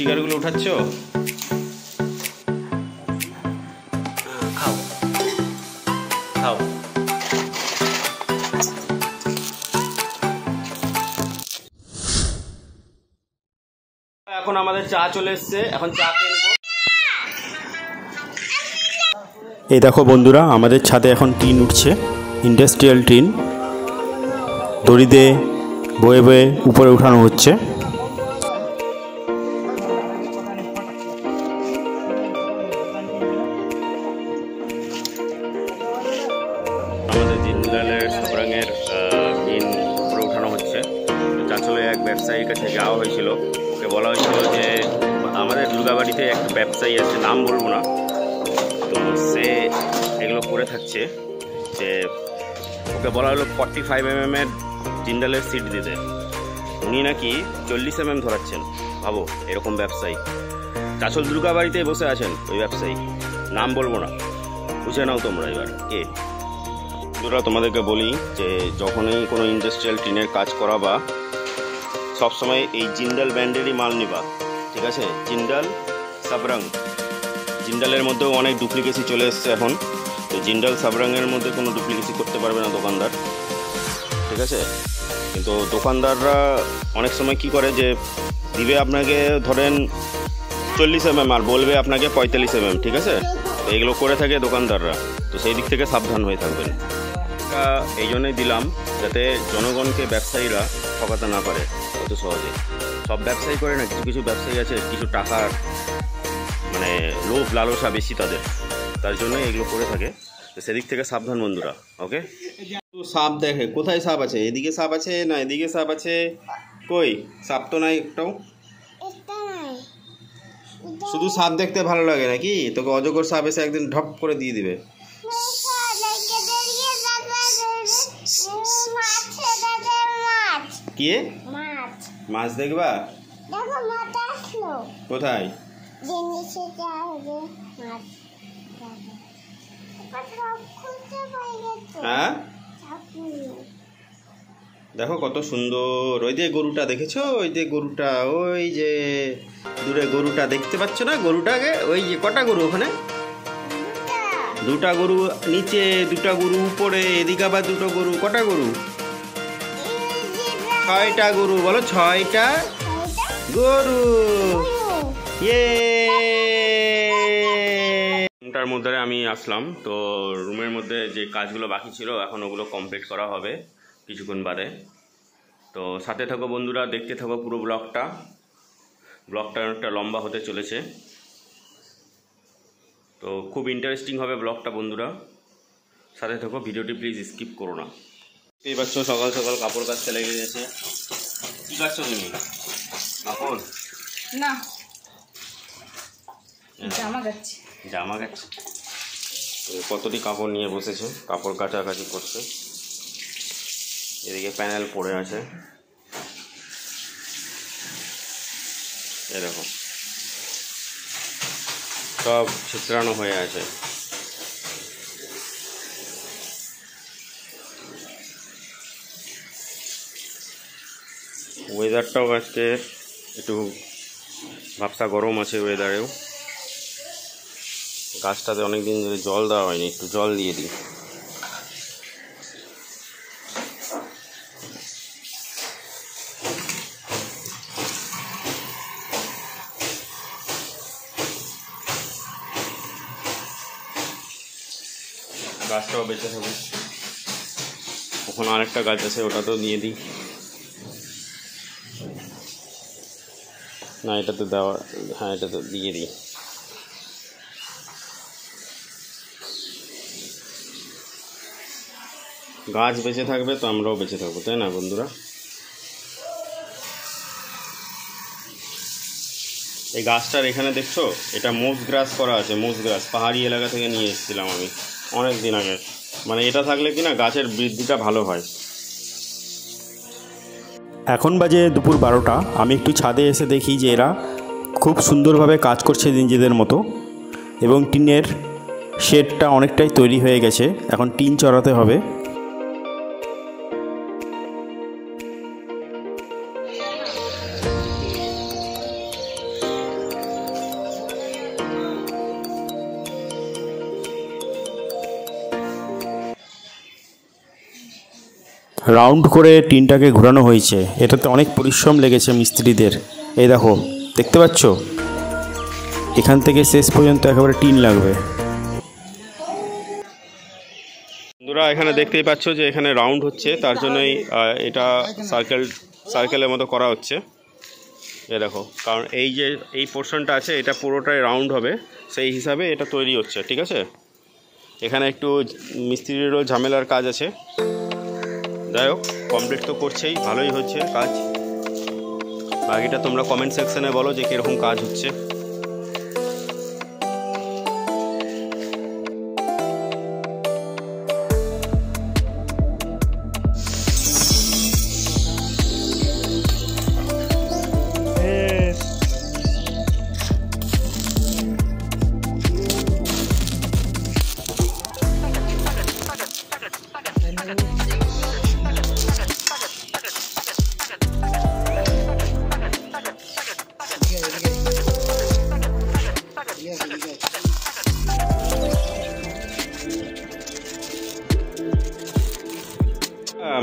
স্টিকারগুলো উঠাচ্ছ? খাও খাও। এখন আমাদের চা চলে এসছে, এখন চা খেয়ে নেব। এই দেখো বন্ধুরা, আমাদের ছাদে এখন টিন উঠছে, ইন্ডাস্ট্রিয়াল টিন দড়িতে বয়ে বয়ে উপরে উঠানো হচ্ছে। আমাদের জিন্দালের সাবরাঙের টিন উপরে উঠানো হচ্ছে। চাঁচলে এক ব্যবসায়ীর কাছে যাওয়া হয়েছিল, ওকে বলা হয়েছিল যে আমাদের দুর্গাবাড়িতে এক ব্যবসায়ী আছে, নাম বলবো না, তো সে এগুলো করে থাকছে, যে ওকে বলা হলো 45 mm এর জিন্দালের সিট দিতে, উনি নাকি 40 mm ধরাচ্ছেন। ভাবো, এরকম ব্যবসায়ী চাঁচল দুর্গাবাড়িতেই বসে আছেন ওই ব্যবসায়ী, নাম বলবো না, বুঝে নাও তোমরা এবার কে। তোমাদেরকে বলি যে যখনই কোনো ইন্ডাস্ট্রিয়াল টিনের কাজ করা বা সবসময় এই জিন্দাল ব্র্যান্ডেরই মাল নিবা, ঠিক আছে? জিন্দাল সাবরাং, জিন্দালের মধ্যেও অনেক ডুপ্লিকেসি চলে এসছে এখন, তো জিন্দাল সাবরাংয়ের মধ্যে কোনো ডুপ্লিকেসি করতে পারবে না দোকানদার, ঠিক আছে? কিন্তু দোকানদাররা অনেক সময় কি করে যে দিবে আপনাকে ধরেন 40 mm আর বলবে আপনাকে 45 mm, ঠিক আছে? তো এগুলো করে থাকে দোকানদাররা, তো সেই দিক থেকে সাবধান হয়ে থাকবেন। এই জন্যই দিলাম যাতে জনগণকে ব্যবসায়ীরা ঠকাতে না পারে অত সহজে। সব ব্যবসায়ী করে না, কিছু কিছু ব্যবসায়ী আছে কিছু টাকার মানে লোভ লালসা বেশি তাদের, তার জন্য এগুলো করে থাকে, তো সেদিক থেকে সাবধান বন্ধুরা। ওকে, সাপ দেখে কোথায় সাপ আছে? এদিকে সাপ আছে না এদিকে সাপ আছে? কই সাপ তো নাই একটাও। শুধু সাপ দেখতে ভালো লাগে নাকি? তোকে অজগর সাপ এসে একদিন ঢপ করে দিয়ে দিবে। কি মাছ দেখবা? কোথায়? হ্যাঁ দেখো কত সুন্দর। ওই যে গরুটা দেখেছো? ওই যে গরুটা, ওই যে দূরে গরুটা দেখতে পাচ্ছ না? গরুটাকে ওই যে কটা গরু ওখানে? দুটা গরু নিচে, দুটা গরু উপরে, এদিকে আবার দুটো গরু। কটা গরু? 6টা গরু। বলো 6টা গরু। রুমটার মধ্যে আমি আসলাম, তো রুমের মধ্যে যে কাজগুলো বাকি ছিল এখন ওগুলো কমপ্লিট করা হবে কিছুক্ষণ বাদে। তো সাথে থাকো বন্ধুরা, দেখতে থাকো পুরো ব্লগটা অনেকটা লম্বা হতে চলেছে, তো খুব ইন্টারেস্টিং হবে ব্লগটা বন্ধুরা, সাথে থাকো, ভিডিওটি প্লিজ স্কিপ করো না। এই বাচ্চা সকাল সকাল কাপড় কাচতে লেগে গেছে। কি কাটছো তুমি? কাপড় না, জামা কাটছি। জামা কাটছে? কতটি কাপড় নিয়ে বসেছে, কাপড় কাচাকাচি করছে। এদিকে প্যানেল পড়ে আছে, এরকম সব ছিতরানো হয়ে আছে। ওয়েদারটাও আজকে একটু ভাবসা গরম আছে ওয়েদারেও। গাছটাতে অনেকদিন ধরে জল দেওয়া হয়নি, একটু জল দিয়ে দিই। গাছটাও বেঁচে থাকুক। ওখানে আরেকটা গাছ আছে, ওটাতেও দিয়ে দিই। না এটাতে দেওয়া, হ্যাঁ এটাতে দিয়ে দিই। গাছ বেঁচে থাকবে তো আমরাও বেঁচে থাকবো, তাই না বন্ধুরা? এই গাছটার এখানে দেখছো, এটা মোজ গ্রাস করা আছে। মোজ গ্রাস পাহাড়ি এলাকা থেকে নিয়ে এসেছিলাম আমি অনেক দিন আগে। মানে এটা থাকলে কি না গাছের বৃদ্ধিটা ভালো হয়। এখন বাজে দুপুর 12টা। আমি একটু ছাদে এসে দেখি যে এরা খুব সুন্দরভাবে কাজ করছে নিজেদের মতো, এবং টিনের শেডটা অনেকটাই তৈরি হয়ে গেছে, এখন টিন চড়াতে হবে। রাউন্ড করে টিনটাকে ঘোরানো হয়েছে। এটাতে অনেক পরিশ্রম লেগেছে মিস্ত্রিদের। এই দেখো, দেখতে পাচ্ছ, এখান থেকে শেষ পর্যন্ত একেবারে টিন লাগবে। বন্ধুরা এখানে দেখতেই পাচ্ছ যে এখানে রাউন্ড হচ্ছে, তার জন্যই এটা সার্কেলের মতো করা হচ্ছে। এ দেখো, কারণ এই যে এই পোর্শনটা আছে এটা পুরোটাই রাউন্ড হবে, সেই হিসাবে এটা তৈরি হচ্ছে, ঠিক আছে। এখানে একটু মিস্ত্রিরও ঝামেলার কাজ আছে, যাই হোক কমপ্লিট তো করছেই, ভালোই হচ্ছে কাজ। বাকিটা তোমরা কমেন্ট সেকশনে বলো যে কীরকম কাজ হচ্ছে।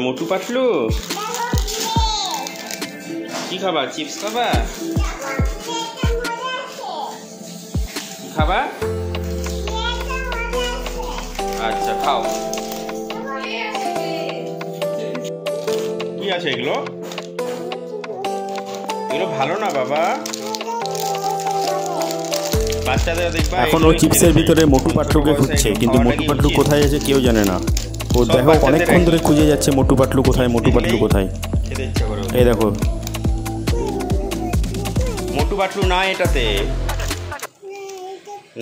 মোটু পাতলু কি খাবা? চিপস খাবা? কি খাবা? আচ্ছা খাও। কি আছে এগুলো? এগুলো ভালো না বাবা, বাচ্চাদের দেখবা। এখন ও চিপসের ভিতরে মোটু পাতলুকে খুঁজছে, কিন্তু মোটু পাতলু কোথায় আছে কেউ জানে না। ও দেখো অনেকক্ষণ ধরে খুঁজে যাচ্ছে মোটু পাতলু কোথায়, মোটু পাতলু কোথায়। এই দেখো, মোটু পাতলু নাই এটাতে,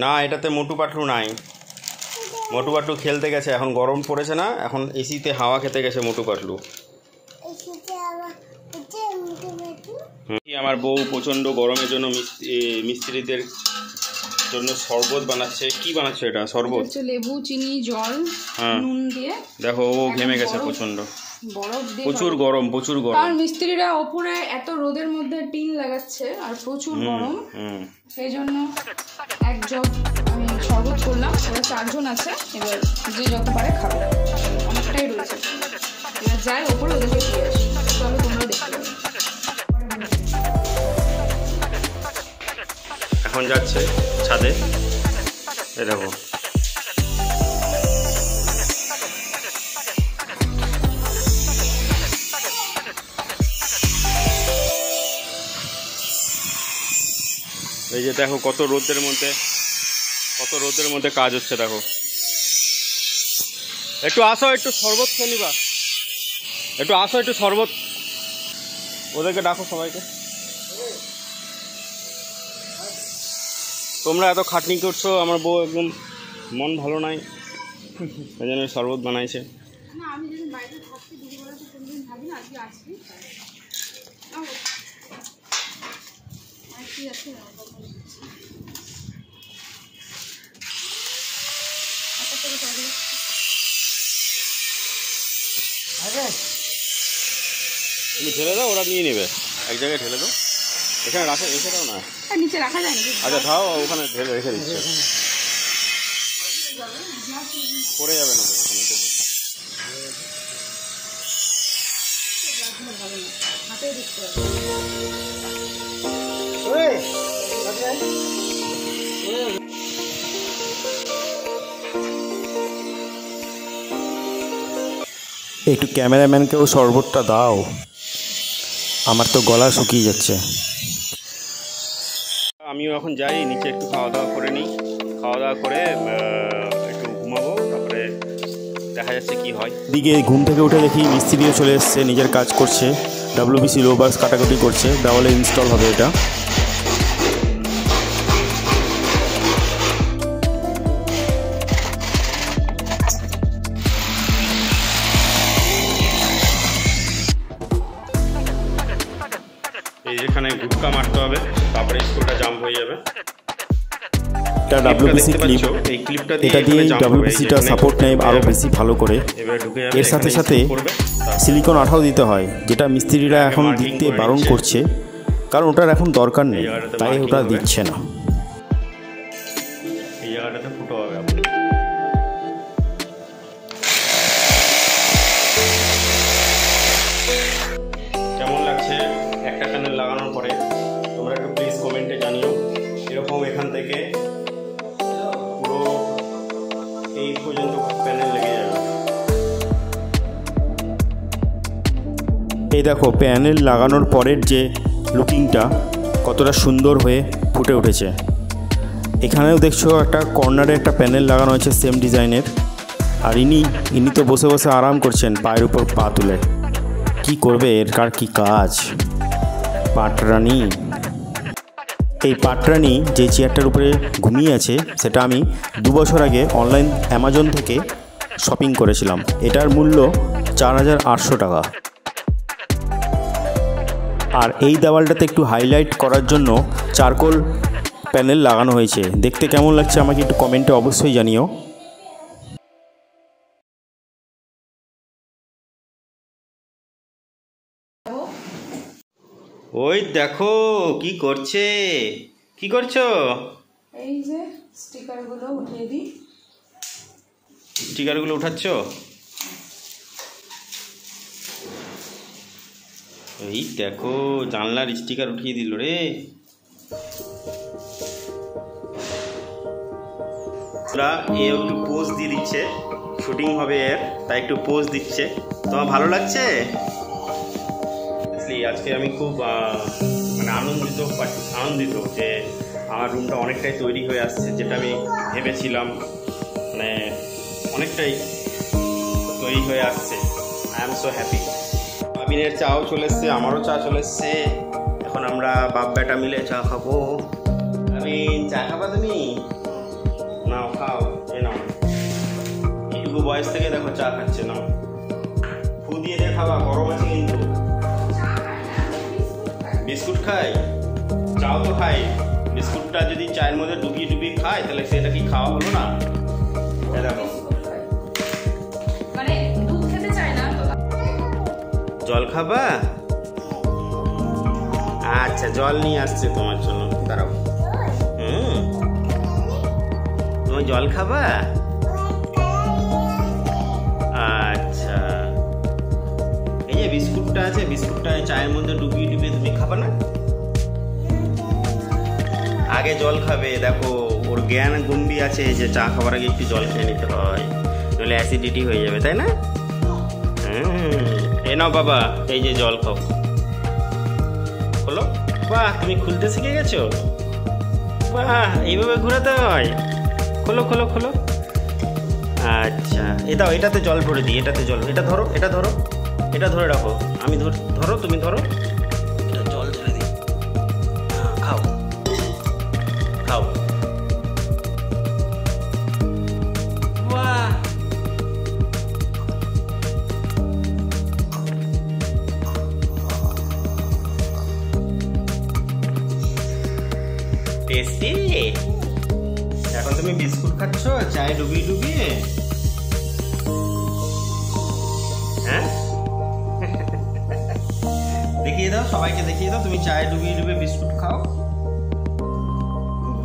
না এটাতে মোটু পাতলু নাই। মোটু পাতলু খেলতে গেছে, এখন গরম পড়েছে না, এখন এসিতে হাওয়া খেতে গেছে মোটু পাতলু। আমার বউ প্রচণ্ড গরমের জন্য মিস্ত্রিদের জন্য শরবত বানাচ্ছে। কি বানাচ্ছে এটা? শরবত, লেবু, চিনি, জল, নুন দিয়ে। দেখো ও ঘেমে গেছে প্রচণ্ড, বরফ দিয়ে, প্রচুর গরম, প্রচুর গরম। কারণ মিস্ত্রিরা ওপরে এত রোদের মধ্যে টিন লাগাচ্ছে আর প্রচুর গরম, সেই জন্য এক জগ আমি শরবত করলাম। ওরা 4 জন আছে, এবার যে যত পারে খাবে, অনেকটাই রয়েছে। এবার যাই ওপরে ওদেরকে দিয়ে আসি, চলো তোমরা দেখতে পাবে। এখন যাচ্ছে ছাদে, এই দেখো। এই যে দেখো কত রোদের মধ্যে কাজ হচ্ছে, দেখো। একটু আসো, একটু শরবত খেয়ে নিবা, একটু আসো, একটু শরবত। ওদেরকে ডাকো সবাইকে। তোমরা এত খাটনি করছো, আমার বউ একদম মন ভালো নাই, এই জন্য শরবত বানাইছে। আমি যেদিন বাড়িতে থাকছি দুপুরবেলাতে কোনদিন ভাবি না আজকে আসছি। কি আছে তুমি ঢেলে দাও, ওরা নিয়ে নেবে, এক জায়গায় ঢেলে দাও। এখানে রেখে দাও না, নিচে রাখা যায় নাকি? আচ্ছা ধাও, ওখানে ঢেলে রেখে দিচ্ছে, পড়ে যাবে না তো ওখানে। হাতে দিতে হবে। একটু ক্যামেরাম্যানকেও শরবতটা দাও, আমার তো গলা শুকিয়ে যাচ্ছে। আমিও এখন যাই নিচে, একটু খাওয়া দাওয়া করে নিই। খাওয়া দাওয়া করে একটু ঘুমাবো, তারপরে দেখা যাচ্ছে কি হয়। দিকে ঘুম থেকে উঠে দেখি মিস্ত্রিও চলে এসছে, নিজের কাজ করছে, WBC লো বাস কাটাকুটি করছে, দেওয়ালে ইনস্টল হবে এটা। এই যেখানে গুটকা মারতে হবে, তারপরে স্কুলটা জাম্প হয়ে যাবে। এটা WBC ক্লিপ, এটা দিয়ে WBCটা সাপোর্ট নেয় আরও বেশি ভালো করে। এর সাথে সাথে সিলিকন আঠাও দিতে হয়, যেটা মিস্ত্রিরা এখন দিতে বারণ করছে, কারণ ওটার এখন দরকার নেই, তাই ওটা দিচ্ছে না। এই জায়গাটাতে ফুটো হবে। লাগছে একটা প্যানেল লাগানোর পরে? তোমরা একটু প্লিজ কমেন্টে জানিও। এরকম এখান থেকে পুরো এই পর্যন্ত প্যানেল লেগে যাবে। এই দেখো প্যানেল লাগানোর পরের যে লুকিংটা কতটা সুন্দর হয়ে ফুটে উঠেছে। এখানেও দেখছো একটা কর্নারে একটা প্যানেল লাগানো হয়েছে সেম ডিজাইনের। আর ইনি তো বসে বসে আরাম করছেন পায়ের উপর পা তুলে। কি করবে, এর কার কি কাজ? পাটরানি। এই পাটরানি যে চেয়ারটার উপরে ঘুমিয়ে আছে সেটা আমি 2 বছর আগে অনলাইন অ্যামাজন থেকে শপিং করেছিলাম। এটার মূল্য 4800 টাকা। আর এই দেওয়ালটাতে একটু হাইলাইট করার জন্য চারকোল প্যানেল লাগানো হয়েছে। দেখতে কেমন লাগছে আমাকে একটু কমেন্টে অবশ্যই জানিও। ওই দেখো কি করছে, কি করছো? এই যে স্টিকারগুলো উঠিয়ে দিই। স্টিকারগুলো উঠাচ্ছ? এই দেখো জানলার স্টিকার উঠিয়ে দিল রে। এ একটু পোজ দিয়ে দিচ্ছে, শুটিং হবে এর, তাই একটু পোজ দিচ্ছে। তোমার ভালো লাগছে? আজকে আমি খুব মানে আনন্দিত যে আমার রুমটা অনেকটাই তৈরি হয়ে আসছে, যেটা আমি ভেবেছিলাম মানে অনেকটাই তৈরি হয়ে আসছে। I am so happy. বাবিনের চাও চলে এসছে, আমারও চা চলে এসছে। এখন আমরা বাপ বেটা মিলে চা খাবো। বাবিন চা খাবা তুমি? নাও খাও, এ নাও। এইটুকু বয়স থেকে দেখো চা খাচ্ছে, নাও ফু দিয়ে দিয়ে খাবা, গরম আছে কিন্তু। বিস্কুট খাই, চাও তো খাই। বিস্কুটটা যদি চায়ের মধ্যে ডুবিয়ে খাই তাহলে সেটা কি খাওয়া হলো না? দেখো মানে দুধ খেতে চাই না। জল খাবা? আচ্ছা জল নিয়ে আসছে তোমার জন্য, দাঁড়াও। তুমি জল খাবা? আচ্ছা এই যে বিস্কুটটা আছে, বিস্কুটটা চায়ের মধ্যে ডুবিয়ে তুমি খাবা না? আগে জল খাবে। দেখো ওর জ্ঞান গম্ভীর আছে যে চা খাবার আগে একটু জল খেয়ে নিতে হয়, নইলে অ্যাসিডিটি হয়ে যাবে, তাই না? এ নাও বাবা, এই যে জল খাও। খোলো। বাহ, তুমি খুলতে শিখে গেছো? বাহ, এইভাবে ঘোরাতে হয়। খোলো খোলো খোলো। আচ্ছা এ দাও, এটাতে জল ভরে দিই, এটাতে জল। এটা ধরো, এটা ধরো, এটা ধরে রাখো। আমি ধরো, তুমি ধরো। এটা জল ধরে দিই। খাও খাও। বাহ, টেস্টি। এখন তুমি বিস্কুট খাচ্ছ চায়ে ডুবিয়ে? হ্যাঁ, দেখিয়ে দাও, সবাইকে দেখিয়ে দাও তুমি চায়ে ডুবিয়ে বিস্কুট খাও।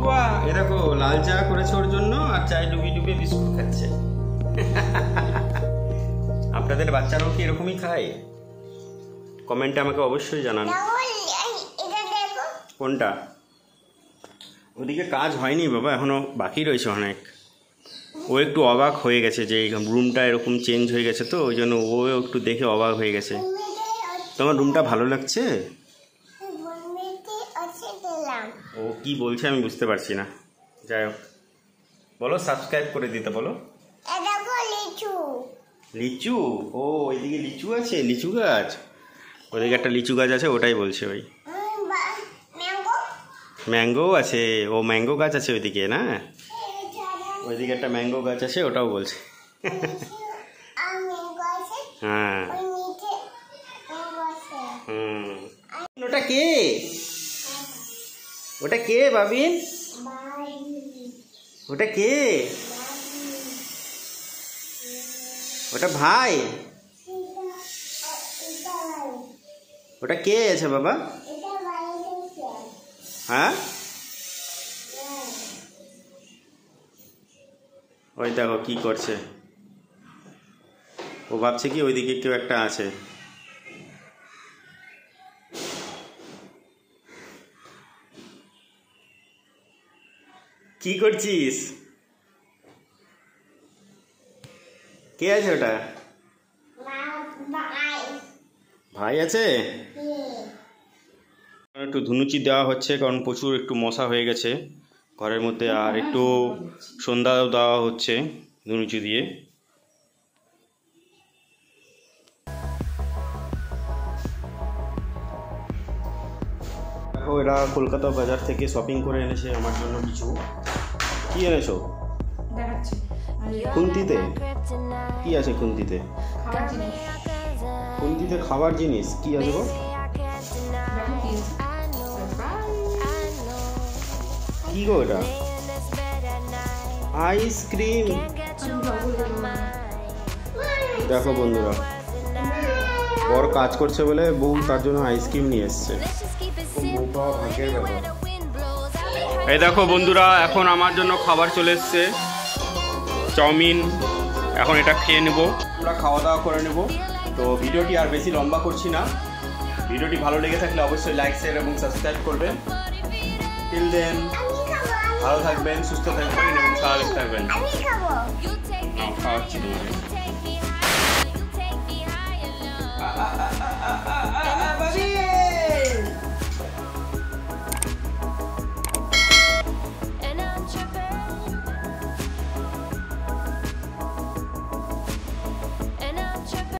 বাহ, এ দেখো লাল চা করেছে ওর জন্য আর চায়ে ডুবিয়ে বিস্কুট খাচ্ছে। আপনাদের বাচ্চারাও কি এরকমই খায়? কমেন্টে আমাকে অবশ্যই জানান। কোনটা? ওদিকে কাজ হয়নি বাবা, এখনো বাকি রয়েছে অনেক। ও একটু অবাক হয়ে গেছে যে রুমটা এরকম চেঞ্জ হয়ে গেছে, তো ওই জন্য ও একটু দেখে অবাক হয়ে গেছে। তোমার রুমটা ভালো লাগছে? ও কি বলছে আমি বুঝতে পারছি না। যাই হোক, বলো সাবস্ক্রাইব করে দিতে বলো। লিচু? ও ওইদিকে লিচু আছে, লিচু গাছ। ওইদিকে একটা লিচু গাছ আছে, ওটাই বলছে ওই। ম্যাঙ্গো আছে, ও ম্যাঙ্গো গাছ আছে ওইদিকে না? ওইদিকে একটা ম্যাঙ্গো গাছ আছে, ওটাও বলছে। হ্যাঁ। ওটা কে? ওটা কে বাবিন? ওটা কে? ওটা ভাই? ওটা কে আছে বাবা? হ্যাঁ, ওই দেখো কি করছে। ও ভাবছে কি ওইদিকে কেউ একটা আছে। কি করছিস? কে আছে ওটা? ভাই আছে? একটু ধুনুচি দেওয়া হচ্ছে কারণ প্রচুর একটু মশা হয়ে গেছে ঘরের মধ্যে, আর একটু সন্ধ্যা দেওয়া হচ্ছে ধুনুচি দিয়ে। দেখো এরা কলকাতা বাজার থেকে শপিং করে এনেছে আমার জন্য কিছু। কি এনেছো? দেখাচ্ছি। খুন্তিতে কি আছে? খুন্তিতে খাবার জিনিস। খুন্তিতে খাবার জিনিস কি আছে গো? দেখো কি আছে। কি গো এটা? আইসক্রিম। দেখো বন্ধুরা, বড় কাজ করছে বলে বউ তার জন্য আইসক্রিম নিয়ে এসছে। এই দেখো বন্ধুরা, এখন আমার জন্য খাবার চলে এসছে, চাউমিন। এখন এটা খেয়ে নেব, আমরা খাওয়া দাওয়া করে নেব। তো ভিডিওটি আর বেশি লম্বা করছি না। ভিডিওটি ভালো লেগে থাকলে অবশ্যই লাইক, শেয়ার এবং সাবস্ক্রাইব করবেন। টিল দেন ভালো থাকবেন, সুস্থ থাকবেন এবং স্বাভাবিক থাকবেন। খাওয়াচ্ছি তোমাকে।